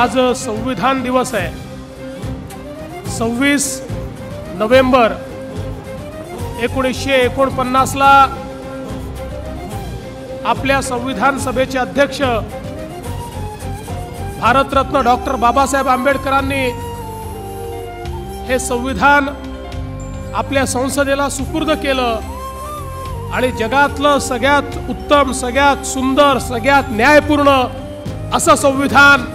आज संविधान दिवस आहे। 26 नोव्हेंबर 1949 ला आपल्या संविधान सभेचे अध्यक्ष भारतरत्न डॉक्टर बाबासाहेब आंबेडकरांनी हे संविधान आपल्या संसदेला सुपूर्द केलं आणि जगातलं सगळ्यात उत्तम, सगळ्यात सुंदर, सगळ्यात न्यायपूर्ण असं संविधान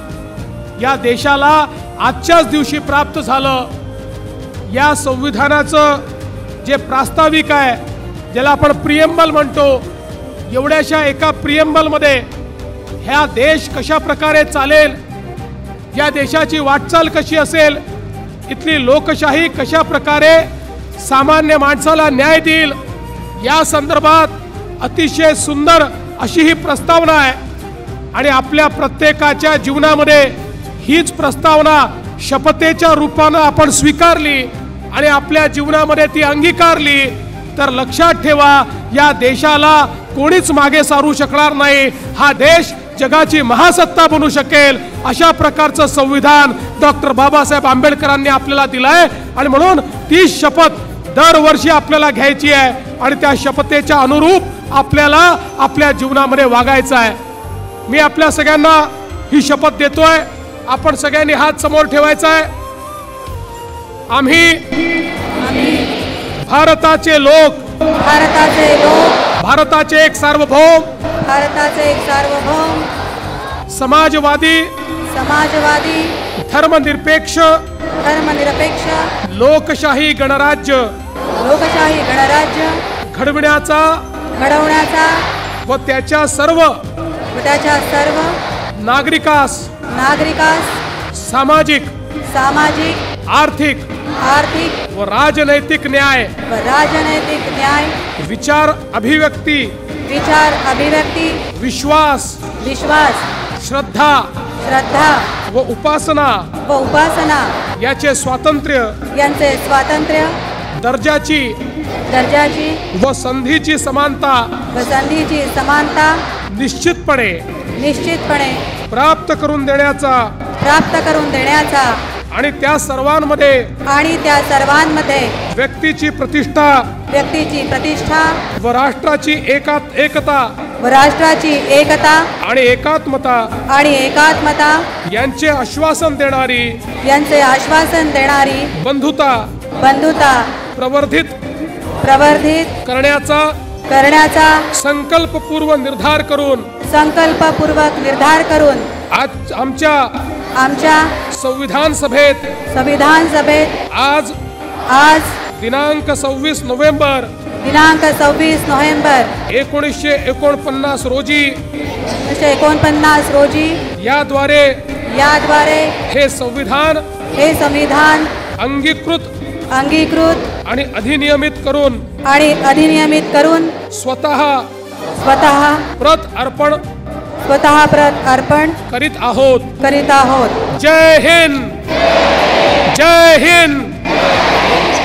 या देशाला आजच्याच दिवशी प्राप्त झालं। या संविधानाचं जे प्रास्ताविक आहे, ज्याला आपण प्रिएम्बल म्हणतो, एवढ्याशा एका प्रिएम्बलमध्ये ह्या देश कशा प्रकारे चालेल, या देशाची वाटचाल कशी असेल, इथली लोकशाही कशा प्रकारे सामान्य माणसाला न्याय देईल, या संदर्भात अतिशय सुंदर अशी ही प्रस्तावना आहे। आणि आपल्या प्रत्येकाच्या जीवनामध्ये हीच प्रस्तावना शपथेच्या रूपाने आपण स्वीकारली आणि आपल्या जीवनामध्ये ती अंगीकारली तर लक्षात ठेवा, या देशाला कोणीच मागे सारू शकणार नाही। हा देश जगाची महासत्ता बनू शकेल अशा प्रकारचं संविधान डॉक्टर बाबासाहेब आंबेडकरांनी आपल्याला दिलंय आणि म्हणून ती शपथ दरवर्षी आपल्याला घ्यायची आहे आणि त्या शपथेच्या अनुरूप आपल्याला आपल्या जीवनामध्ये वागायचं आहे। मी आपल्या सगळ्यांना ही शपथ देतोय, आपण सगळ्यांनी हात समोर ठेवायचा आहे। आम्ही भारताचे लोक, भारताचे एक सार्वभौम, समाजवादी, धर्मनिरपेक्ष लोकशाही गणराज्य घडविण्याचा व त्याच्या सर्व नागरिकास सामाजिक, आर्थिक व राजनैतिक न्याय, विचार अभिव्यक्ती, विश्वास, श्रद्धा व उपासना याचे स्वातंत्र्य, दर्जाची व संधीची समानता निश्चितपणे प्राप्त करून देण्याचा आणि त्या सर्वांमध्ये व्यक्तीची प्रतिष्ठा व राष्ट्राची एकता आणि एकात्मता यांचे आश्वासन देणारी बंधुता प्रवर्धित करण्याचा संकल्पपूर्वक निर्धार करून आज आमच्या संविधान सभेत आज दिनांक 26 नोव्हेंबर 1949 रोजी याद्वारे हे संविधान अंगीकृत आणि अधिनियमित करून स्वतः प्रत अर्पण करीत आहोत। जय हिंद, जय हिंद,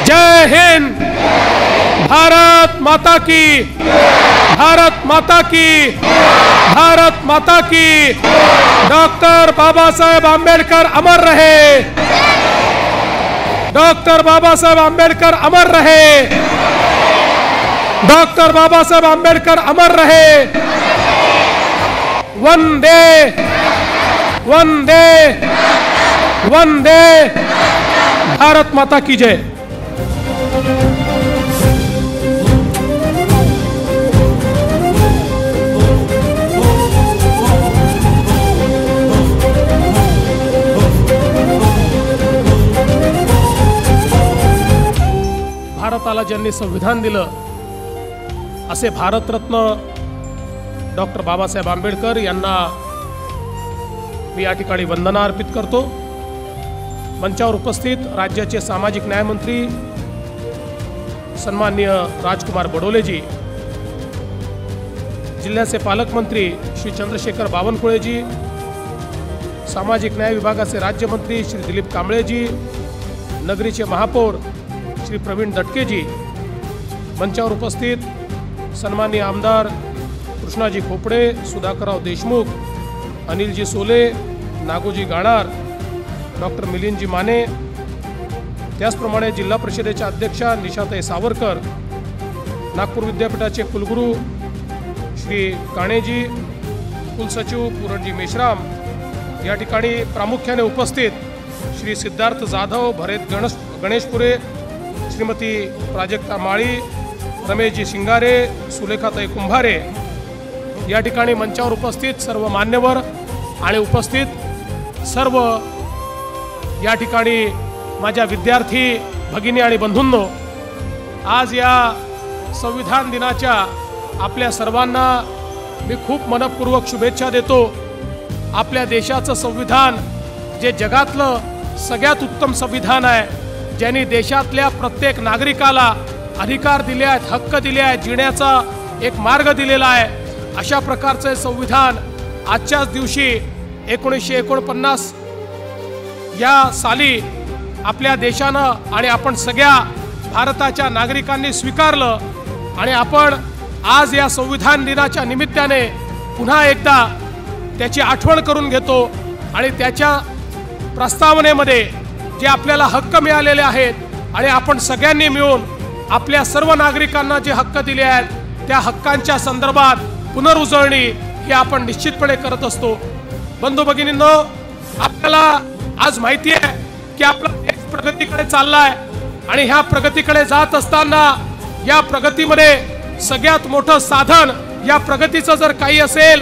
जय हिंद। भारत माता की, भारत माता की, भारत माता की। डॉक्टर बाबासाहेब आंबेडकर अमर रहे, डॉक्टर बाबासाहेब आंबेडकर अमर रहे, डॉक्टर बाबासाहेब आंबेडकर अमर रहे। वंदे वंदे वंदे, भारत माता की जय। भारताला ज्यांनी संविधान दिलं असे भारतरत्न डॉक्टर बाबासाहेब आंबेडकर यांना मी या ठिकाणी वंदना अर्पित करतो। मंचावर उपस्थित राज्याचे सामाजिक न्याय मंत्री सन्माननीय राजकुमार बडोलेजी, जिल्ह्याचे पालकमंत्री श्री चंद्रशेखर बावनकुळेजी, सामाजिक न्याय विभागाचे राज्यमंत्री श्री दिलीप कांबळेजी, नगरीचे महापौर श्री प्रवीण दटकेजी, मंचावर उपस्थित सन्माननीय आमदार कृष्णाजी खोपडे, सुधाकरराव देशमुख, अनिलजी सोले, नागोजी गाणार, डॉक्टर मिलिंदजी माने, त्याचप्रमाणे जिल्हा परिषदेच्या अध्यक्षा निशाताई सावरकर, नागपूर विद्यापीठाचे कुलगुरू श्री काणेजी, कुलसचिव पूरणजी मेश्राम, या ठिकाणी प्रामुख्याने उपस्थित श्री सिद्धार्थ जाधव, भरत गणेशपुरे, श्रीमती प्राजक्ता माळी, रमेशजी सिंगारे, सुलेखाताई कुंभारे, या ठिकाणी मंचावर उपस्थित सर्व मान्यवर आणि उपस्थित सर्व या ठिकाणी माझ्या विद्यार्थी भगिनी आणि बंधूंनो, आज या संविधान दिनाच्या आपल्या सर्वांना मी खूप मनपूर्वक शुभेच्छा देतो। आपल्या देशाचं संविधान जे जगातलं सगळ्यात उत्तम संविधान आहे, ज्यांनी देशातल्या प्रत्येक नागरिकाला अधिकार दिले आहेत, हक्क दिले आहेत, जिण्याचा एक मार्ग दिलेला आहे, अशा प्रकारचे संविधान आजच्याच दिवशी 1949 या साली आपल्या देशानं आणि आपण सगळ्या भारताच्या नागरिकांनी स्वीकारलं आणि आपण आज या संविधान दिनाच्या निमित्ताने पुन्हा एकदा त्याची आठवण करून घेतो आणि त्याच्या प्रस्तावनेमध्ये जे आपल्याला हक्क मिळालेले आहेत आणि आपण सगळ्यांनी मिळून आपल्या सर्व नागरिकांना जे हक्क दिले आहेत त्या हक्कांच्या संदर्भात पुनरुजळणी ही आपण निश्चितपणे करत असतो। बंधू भगिनींनो, आपल्याला आज माहिती आहे की आपला देश प्रगतीकडे चाललाय आणि ह्या प्रगतीकडे जात असताना या प्रगतीमध्ये सगळ्यात मोठं साधन या प्रगतीचं जर काही असेल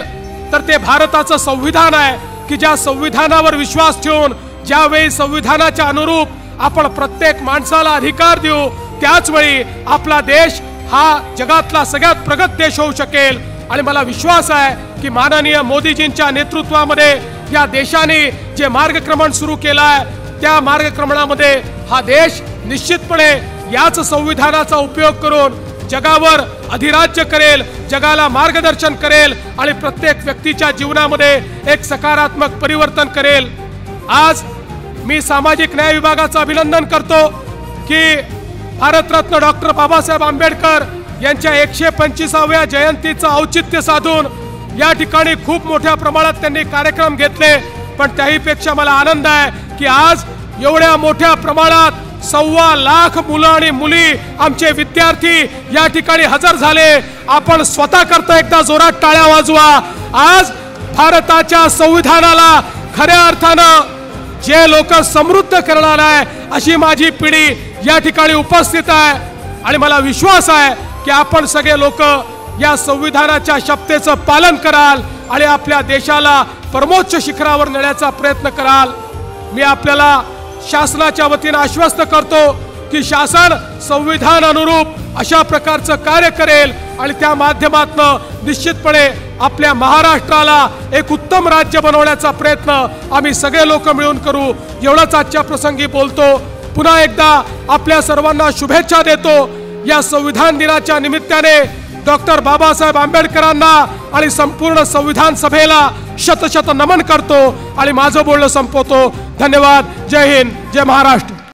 तर ते भारताचं संविधान आहे की ज्या संविधानावर विश्वास ठेवून ज्यावेळी संविधानाच्या अनुरूप आपण प्रत्येक माणसाला अधिकार देऊ त्याच वेळी आपला देश हा जगातला सगळ्यात प्रगत देश होऊ शकेल। आणि मला विश्वास आहे की माननीय मोदीजींच्या नेतृत्वामध्ये या देशाने जे मार्गक्रमण सुरू केलं आहे त्या मार्गक्रमणामध्ये हा देश निश्चितपणे याच संविधानाचा उपयोग करून जगावर अधिराज्य करेल, जगाला मार्गदर्शन करेल आणि प्रत्येक व्यक्तीच्या जीवनामध्ये एक सकारात्मक परिवर्तन करेल। आज मी सामाजिक न्याय विभागाचं अभिनंदन करतो की भारतरत्न डॉक्टर बाबासाहेब आंबेडकर यांच्या 125व्या जयंतीचं औचित्य साधून या ठिकाणी खूप मोठ्या प्रमाणात त्यांनी कार्यक्रम घेतले, पण त्याहीपेक्षा मला आनंद आहे की आज एवढ्या मोठ्या प्रमाणात 1.25 लाख मुलं आणि मुली आमचे विद्यार्थी या ठिकाणी हजर झाले। आपण स्वतः करता एकदा जोरात टाळ्या वाजवा। आज भारताच्या संविधानाला खऱ्या अर्थानं जे लोक समृद्ध करणार आहे अशी माझी पिढी या ठिकाणी उपस्थित आहे आणि मला विश्वास आहे की आपण सगळे लोक या संविधानाच्या शपथेचं पालन कराल आणि आपल्या देशाला परमोच्च शिखरावर नेण्याचा प्रयत्न कराल। मी आपल्याला शासनाच्या वतीने आश्वस्त करतो की शासन संविधान अनुरूप अशा प्रकारचं कार्य करेल आणि त्या माध्यमातून निश्चितपणे आपल्या महाराष्ट्राला एक उत्तम राज्य बनवण्याचा प्रयत्न आम्ही सगळे लोक मिळून करू। एवढंच आजच्या प्रसंगी बोलतो। पुन्हा एकदा आपल्या सर्वांना शुभेच्छा देतो। या संविधान दिनाच्या निमित्ताने डॉक्टर बाबासाहेब आंबेडकरांना आणि संपूर्ण संविधान सभेला शतशत नमन करतो आणि माझं बोलणं संपवतो। धन्यवाद। जय हिंद, जय महाराष्ट्र।